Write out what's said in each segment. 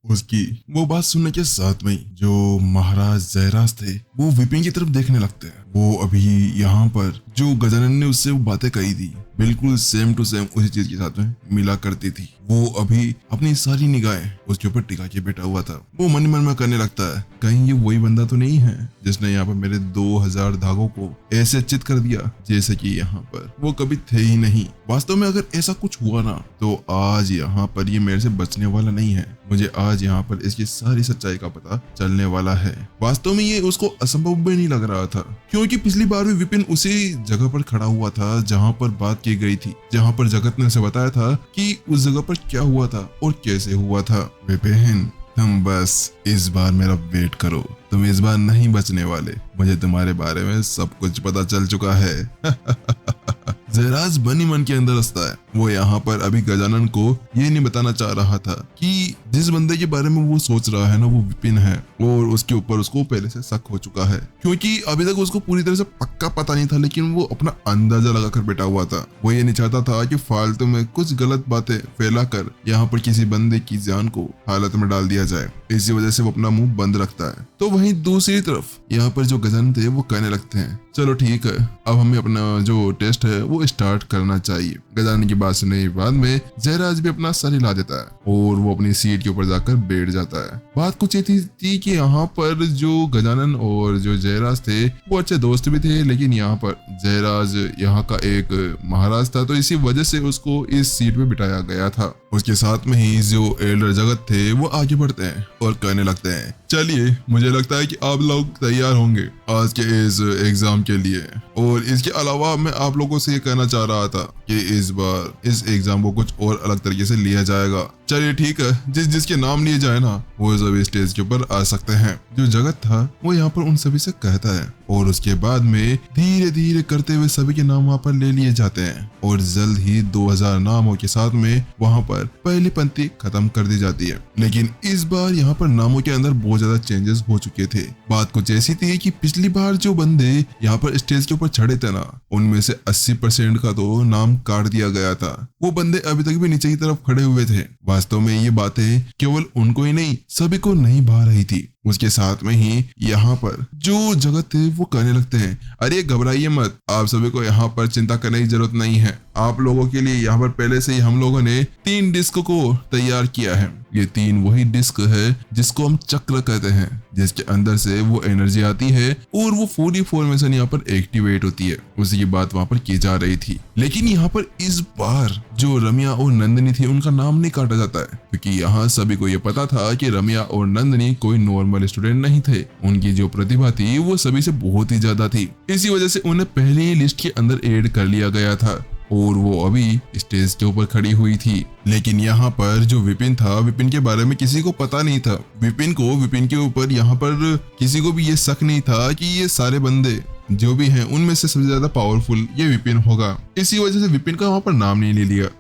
उसकी वो बात सुनने के साथ में ही जो महाराज जयराज थे वो विपिन की तरफ देखने लगते हैं। वो अभी यहाँ पर जो गजानन ने उससे वो बातें कही थी बिल्कुल सेम टू सेम उसी चीज के साथ में मिला करती थी। वो अभी अपनी सारी निगाहें उसके ऊपर टिका के बैठा हुआ था। वो मन ही मन में करने लगता है कहीं ये वही बंदा तो नहीं है जिसने यहाँ पर मेरे 2000 धागों को ऐसे चित कर दिया जैसे कि यहाँ पर वो कभी थे ही नहीं। वास्तव में अगर ऐसा कुछ हुआ ना तो आज यहाँ पर ये मेरे से बचने वाला नहीं है। मुझे आज यहाँ पर इसकी सारी सच्चाई का पता चलने वाला है। वास्तव में ये उसको असंभव भी नहीं लग रहा था क्योंकि पिछली बार भी विपिन उसी जगह पर खड़ा हुआ था जहाँ पर बात की गई थी, जहाँ पर जगत ने उसे बताया था कि उस जगह पर क्या हुआ था और कैसे हुआ था। विपिन तुम बस इस बार मेरा वेट करो, तुम इस बार नहीं बचने वाले। मुझे तुम्हारे बारे में सब कुछ पता चल चुका है। जयराज बनी मन के अंदर हंसता है। वो यहाँ पर अभी गजानन को ये नहीं बताना चाह रहा था कि जिस बंदे के बारे में वो सोच रहा है ना वो विपिन है और उसके ऊपर उसको पहले से शक हो चुका है क्योंकि अभी तक उसको पूरी तरह से पक्का पता नहीं था लेकिन वो अपना अंदाजा लगाकर बैठा हुआ था। वो ये नहीं चाहता था कि फालतू में कुछ गलत बातें फैलाकर यहाँ पर किसी बंदे की जान को हालत में डाल दिया जाए। इसी वजह से वो अपना मुंह बंद रखता है। तो वहीं दूसरी तरफ यहाँ पर जो गजानन थे वो कहने लगते हैं चलो ठीक है अब हमें अपना जो टेस्ट है वो स्टार्ट करना चाहिए। गजानन की बात सुनने के बाद में जयराज भी अपना सर हिला देता है और वो अपनी सीट के ऊपर जाकर बैठ जाता है। बात कुछ ये थी कि यहाँ पर जो गजानन और जो जयराज थे वो अच्छे दोस्त भी थे लेकिन यहाँ पर जयराज यहाँ का एक महाराज था तो इसी वजह से उसको इस सीट पे बिठाया गया था। उसके साथ में ही जो एल्डर जगत थे वो आगे बढ़ते हैं और कहने लगते हैं चलिए मुझे लगता है कि आप लोग तैयार होंगे आज के इस एग्जाम के लिए। और इसके अलावा मैं आप लोगों से ये कहना चाह रहा था कि इस बार इस एग्जाम को कुछ और अलग तरीके से लिया जाएगा। चलिए ठीक है जिसके नाम लिए जाए ना वो सभी स्टेज के ऊपर आ सकते हैं। जो जगत था वो यहाँ पर उन सभी से कहता है और उसके बाद में धीरे धीरे करते हुए सभी के नाम वहाँ पर ले लिए जाते हैं और जल्द ही 2000 नामों के साथ में वहाँ पर पहली पंक्ति खत्म कर दी जाती है। लेकिन इस बार यहाँ पर नामों के अंदर बहुत ज्यादा चेंजेस हो चुके थे। बात कुछ ऐसी थी कि पिछली बार जो बंदे यहाँ पर स्टेज के ऊपर चढ़े थे ना उनमें से 80% का तो नाम काट दिया गया था। वो बंदे अभी तक भी नीचे की तरफ खड़े हुए थे। वास्तव में ये बातें केवल उनको ही नहीं सभी को नहीं भा रही थी। उसके साथ में ही यहाँ पर जो जगत थे वो कहने लगते हैं अरे घबराइए मत, आप सभी को यहाँ पर चिंता करने की जरूरत नहीं है। आप लोगों के लिए यहाँ पर पहले से ही हम लोगों ने 3 डिस्क को तैयार किया है। ये 3 वही डिस्क है जिसको हम चक्र कहते हैं, जिसके अंदर से वो एनर्जी आती है और वो पूरी फॉर्मेशन यहाँ पर एक्टिवेट होती है। उसी की बात वहाँ पर की जा रही थी। लेकिन यहाँ पर इस बार जो रम्या और नंदिनी थी उनका नाम नहीं काटा जाता है क्योंकि यहाँ सभी को ये पता था कि रम्या और नंदिनी कोई नॉर्मल स्टूडेंट नहीं थे। उनकी जो प्रतिभा थी वो सभी से बहुत ही ज्यादा थी। इसी वजह से उन्हें पहले ही लिस्ट के अंदर ऐड कर लिया गया था और वो अभी स्टेज के ऊपर खड़ी हुई थी। लेकिन यहाँ पर जो विपिन था विपिन के बारे में किसी को पता नहीं था। विपिन के ऊपर यहाँ पर किसी को भी ये शक नहीं था कि ये सारे बंदे जो भी हैं उनमें से सबसे ज्यादा पावरफुल ये विपिन होगा। इसी वजह से विपिन का वहां पर नाम नहीं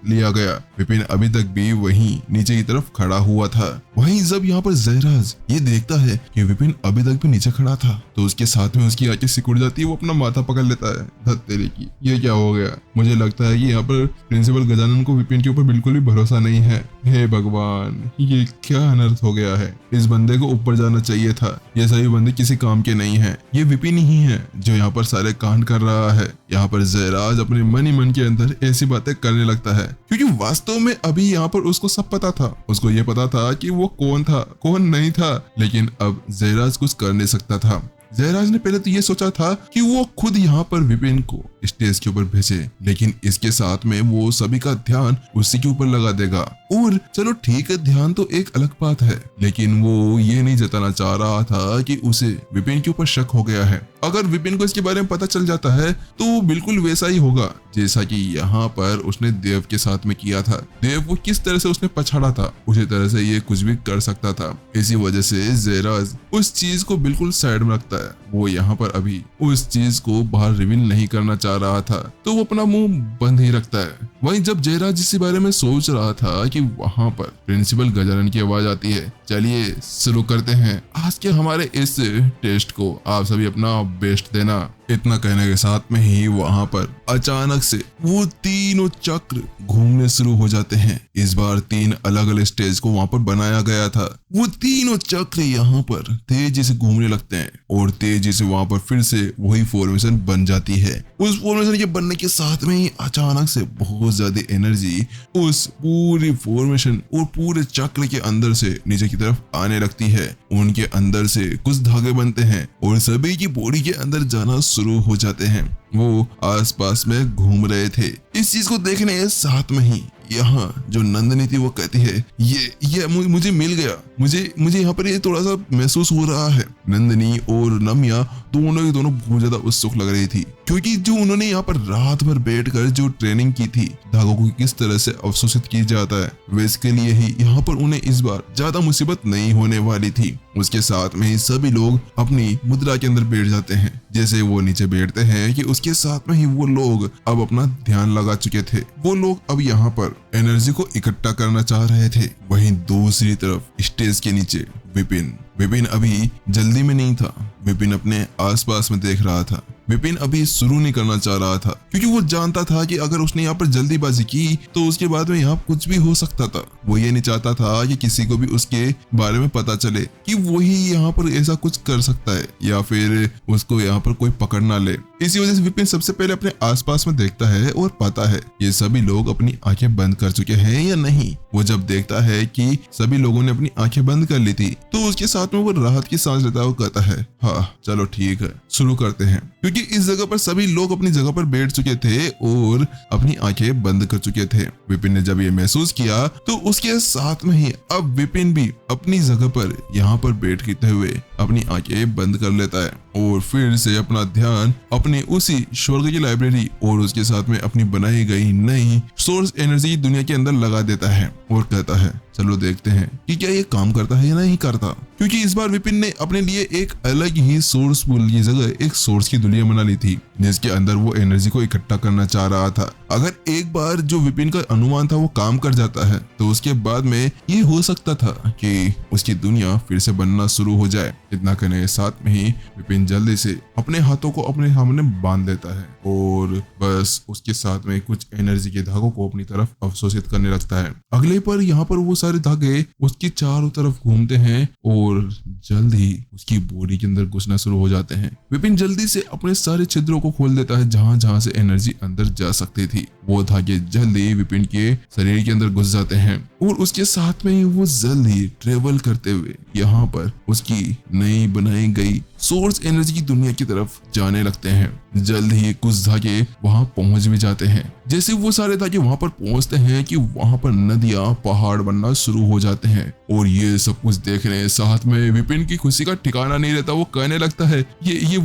लिया गया। विपिन अभी तक भी वहीं नीचे की तरफ खड़ा हुआ था। वहीं जब यहाँ पर जयराज ये देखता है कि विपिन अभी तक भी नीचे खड़ा था तो उसके साथ में उसकी आंखें सिकुड़ जाती है। वो अपना माथा पकड़ लेता है, धत तेरे की ये क्या हो गया। मुझे लगता है कि यहाँ पर प्रिंसिपल गजानन को विपिन के ऊपर बिल्कुल भी भरोसा नहीं है। हे भगवान ये क्या अनर्थ हो गया है। इस बंदे को ऊपर जाना चाहिए था। ये सभी बंदे किसी काम के नहीं है। ये विपिन ही है जो यहाँ पर सारे कांड कर रहा है। यहाँ पर जयराज अपने मन ही मन के अंदर ऐसी बातें करने लगता है क्योंकि वास्तव में अभी यहाँ पर उसको सब पता था। उसको ये पता था कि वो कौन था कौन नहीं था। लेकिन अब जयराज कुछ कर नहीं सकता था। जयराज ने पहले तो ये सोचा था कि वो खुद यहाँ पर विपिन को स्टेज के ऊपर भेजे लेकिन इसके साथ में वो सभी का ध्यान उसी के ऊपर लगा देगा। और चलो ठीक है ध्यान तो एक अलग बात है लेकिन वो ये नहीं जताना चाह रहा था कि उसे विपिन के ऊपर शक हो गया है। अगर विपिन को इसके बारे में पता चल जाता है तो बिल्कुल वैसा ही होगा जैसा कि यहाँ पर उसने देव के साथ में किया था। देव को किस तरह से उसने पछाड़ा था उसी तरह से ये कुछ भी कर सकता था। इसी वजह से जयराज उस चीज को बिल्कुल साइड में रखता है। वो यहाँ पर अभी उस चीज को बाहर रिवील नहीं करना चाह रहा था तो वो अपना मुंह बंद ही रखता है। वहीं जब जयराज इसी बारे में सोच रहा था कि वहां पर प्रिंसिपल गजानन की आवाज आती है चलिए शुरू करते हैं आज के हमारे इस टेस्ट को। आप सभी अपना बेस्ट देना। इतना कहने के साथ में ही वहां पर अचानक से वो तीनों चक्र घूमने शुरू हो जाते हैं। इस बार 3 अलग अलग स्टेज को वहां पर बनाया गया था। वो तीनों चक्र यहाँ पर तेजी से घूमने लगते हैं और तेजी से वहां पर फिर से वही फॉर्मेशन बन जाती है। उस फॉर्मेशन के बनने के साथ में ही अचानक से बहुत ज्यादा एनर्जी उस पूरी फॉर्मेशन और पूरे चक्र के अंदर से नीचे की तरफ आने लगती है। उनके अंदर से कुछ धागे बनते हैं और सभी की बॉडी के अंदर जाना शुरू हो जाते हैं। वो आसपास में घूम रहे थे। इस चीज को देखने के साथ में ही यहाँ जो नंदिनी थी वो कहती है ये मुझे मिल गया। मुझे यहाँ पर ये थोड़ा सा महसूस हो रहा है। नंदिनी और नमिया दोनों की दोनों बहुत ज्यादा उत्सुक लग रही थी, क्योंकि जो उन्होंने यहाँ पर रात भर बैठकर जो ट्रेनिंग की थी धागों को किस तरह से अवशोषित किया जाता है, वैसे लिए ही यहाँ पर उन्हें इस बार ज्यादा मुसीबत नहीं होने वाली थी। उसके साथ में ही सभी लोग अपनी मुद्रा के अंदर बैठ जाते हैं। जैसे वो नीचे बैठते हैं कि उसके साथ में ही वो लोग अब अपना ध्यान लगा चुके थे। वो लोग अब यहाँ पर एनर्जी को इकट्ठा करना चाह रहे थे। वहीं दूसरी तरफ स्टेज के नीचे विपिन अभी जल्दी में नहीं था। विपिन अपने आसपास में देख रहा था। विपिन अभी शुरू नहीं करना चाह रहा था, क्योंकि वो जानता था कि अगर उसने यहाँ पर जल्दीबाजी की तो उसके बाद में यहाँ कुछ भी हो सकता था। वो ये नहीं चाहता था कि किसी को भी उसके बारे में पता चले कि वही यहाँ पर ऐसा कुछ कर सकता है या फिर उसको यहाँ पर कोई पकड़ ना ले। इसी वजह से विपिन सबसे पहले अपने आसपास में देखता है और पाता है ये सभी लोग अपनी आंखें बंद कर चुके हैं या नहीं। वो जब देखता है कि सभी लोगों ने अपनी आंखें बंद कर ली थी तो उसके साथ में वो राहत की सांस लेता हुआ कहता है, हाँ चलो ठीक है, शुरू करते हैं। क्योंकि इस जगह पर सभी लोग अपनी जगह पर बैठ चुके थे और अपनी आंखें बंद कर चुके थे। विपिन ने जब ये महसूस किया तो उसके साथ में ही अब विपिन भी अपनी जगह पर यहाँ पर बैठते हुए अपनी आंखें बंद कर लेता है और फिर से अपना ध्यान अपने उसी स्वर्ग की लाइब्रेरी और उसके साथ में अपनी बनाई गई नई सोर्स एनर्जी की दुनिया के अंदर लगा देता है और कहता है, चलो देखते हैं कि क्या ये काम करता है या नहीं करता। क्योंकि इस बार विपिन ने अपने लिए एक अलग ही सोर्सफुल की जगह एक सोर्स की दुनिया बना ली थी, जिसके अंदर वो एनर्जी को इकट्ठा करना चाह रहा था। अगर एक बार जो विपिन का अनुमान था वो काम कर जाता है तो उसके बाद में ये हो सकता था कि उसकी दुनिया फिर से बनना शुरू हो जाए। इतना करने के साथ में ही विपिन जल्दी से अपने हाथों को अपने सामने बांध देता है और बस उसके साथ में कुछ एनर्जी के धागों को अपनी तरफ अवशोषित करने लगता है। अगले पर यहाँ पर वो सारे धागे उसकी चारों तरफ घूमते हैं और जल्द ही उसकी बॉडी के अंदर घुसना शुरू हो जाते हैं। विपिन जल्दी से अपने सारे छिद्रों को खोल देता है जहां जहां से एनर्जी अंदर जा सकती थी। वो धागे जल्दी विपिन के शरीर के अंदर घुस जाते हैं और उसके साथ में ही वो जल्दी ट्रेवल करते हुए यहाँ पर उसकी नई बनाई गई सोर्स एनर्जी की दुनिया की तरफ जाने लगते हैं। जल्द ही कुछ धागे वहां पहुंच भी जाते हैं। जैसे वो सारे धागे वहां पर पहुंचते हैं कि वहां पर नदियां पहाड़ बनना शुरू हो जाते हैं और ये सब कुछ देखने साथ में विपिन की खुशी का ठिकाना नहीं रहता। वो कहने लगता है ये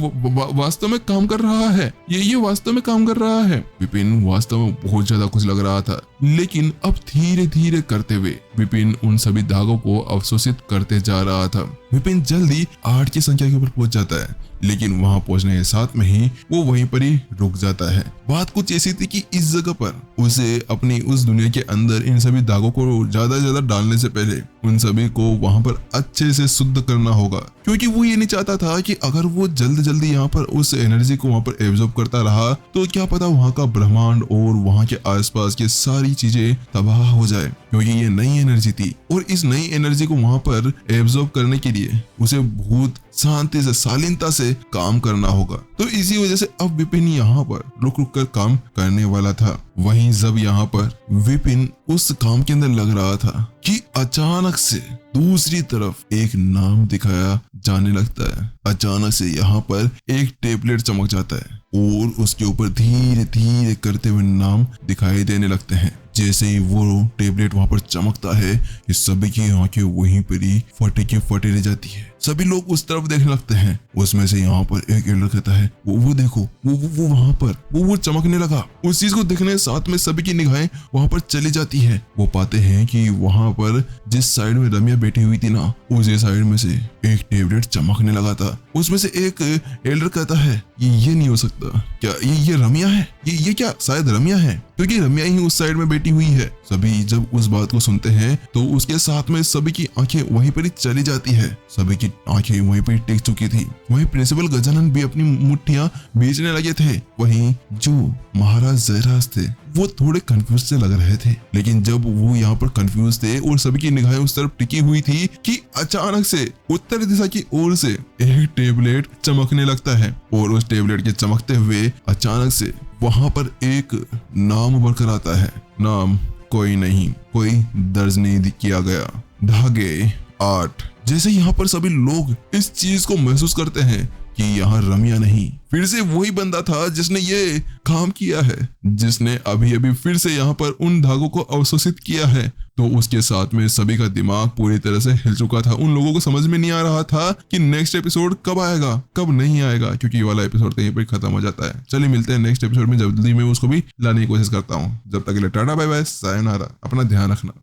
वास्तव में काम कर रहा है, ये वास्तव में काम कर रहा है। विपिन वास्तव में बहुत ज्यादा खुश लग रहा था, लेकिन अब धीरे धीरे करते हुए विपिन उन सभी धागों को अवशोषित करते जा रहा था। विपिन जल्दी 8 की संख्या के ऊपर पहुंच जाता है, लेकिन वहां पहुंचने के साथ में ही वो वहीं पर ही रुक जाता है। बात कुछ ऐसी थी कि इस जगह पर उसे अपनी उस दुनिया के अंदर इन सभी धागों को ज्यादा से ज्यादा डालने से पहले उन सभी को वहां पर अच्छे से शुद्ध करना होगा, क्योंकि वो ये नहीं चाहता था कि अगर वो जल्दी यहाँ पर उस एनर्जी को वहां पर एब्जॉर्ब करता रहा तो क्या पता वहां का ब्रह्मांड और वहां के आसपास की सारी चीजें तबाह हो जाए, क्योंकि ये नई एनर्जी थी और इस नई एनर्जी को वहां पर एब्जॉर्ब करने के लिए उसे बहुत शांति से शालीनता से काम करना होगा। तो इसी वजह से अब विपिन यहाँ पर रुक रुक कर काम करने वाला था। वहीं जब यहाँ पर विपिन उस काम के अंदर लग रहा था कि अचानक से दूसरी तरफ एक नाम दिखाया जाने लगता है। अचानक से यहाँ पर एक टेबलेट चमक जाता है और उसके ऊपर धीरे धीरे करते हुए नाम दिखाई देने लगते हैं। जैसे ही वो टेबलेट वहां पर चमकता है, इस सभी की आंखें वहीं पर ही फटे की फटे रह जाती है। सभी लोग उस तरफ देखने लगते हैं। उसमें से यहाँ पर एक एल्डर कहता है, वो देखो, वो वहां पर वो चमकने लगा। उस चीज को देखने के साथ में सभी की निगाहें वहां पर चली जाती है। वो पाते हैं कि वहां पर जिस साइड में रम्या बैठी हुई थी ना, उसी साइड में से एक टेबलेट चमकने लगा था। उसमें से एक एल्डर कहता है, ये नहीं हो सकता, क्या ये रम्या है? ये क्या शायद रम्या है, क्योंकि रम्या ही उस साइड में बैठी हुई है। सभी जब उस बात को सुनते हैं तो उसके साथ में सभी की आंखें वहीं पर ही चली जाती है। सभी की आंखें वहीं पर टिक चुकी थी। वहीं प्रिंसिपल गजानन भी अपनी मुट्ठियां बेचने लगे थे। वहीं जो महाराज जयराज थे वो थोड़े कंफ्यूज से लग रहे थे, लेकिन जब वो यहाँ पर कंफ्यूज थे और सभी की निगाहें उस तरफ टिकी हुई थी कि अचानक से उत्तर दिशा की ओर से एक टेबलेट चमकने लगता है और उस टेबलेट के चमकते हुए अचानक से वहां पर एक नाम उभर कर आता है। नाम कोई नहीं, कोई दर्ज नहीं किया गया, धागे 8। जैसे यहाँ पर सभी लोग इस चीज को महसूस करते हैं कि यहाँ रमिया नहीं, फिर से वही बंदा था जिसने ये काम किया है, जिसने अभी अभी फिर से यहाँ पर उन धागों को अवशोषित किया है। तो उसके साथ में सभी का दिमाग पूरी तरह से हिल चुका था। उन लोगों को समझ में नहीं आ रहा था कि नेक्स्ट एपिसोड कब आएगा, कब नहीं आएगा, क्योंकि ये वाला एपिसोड कहीं पर खत्म हो जाता है। चलिए मिलते हैं नेक्स्ट एपिसोड में, जल्दी मैं उसको भी लाने की कोशिश करता हूँ। जब तक के लिए टाटा बाय बाय, सायोनारा, अपना ध्यान रखना।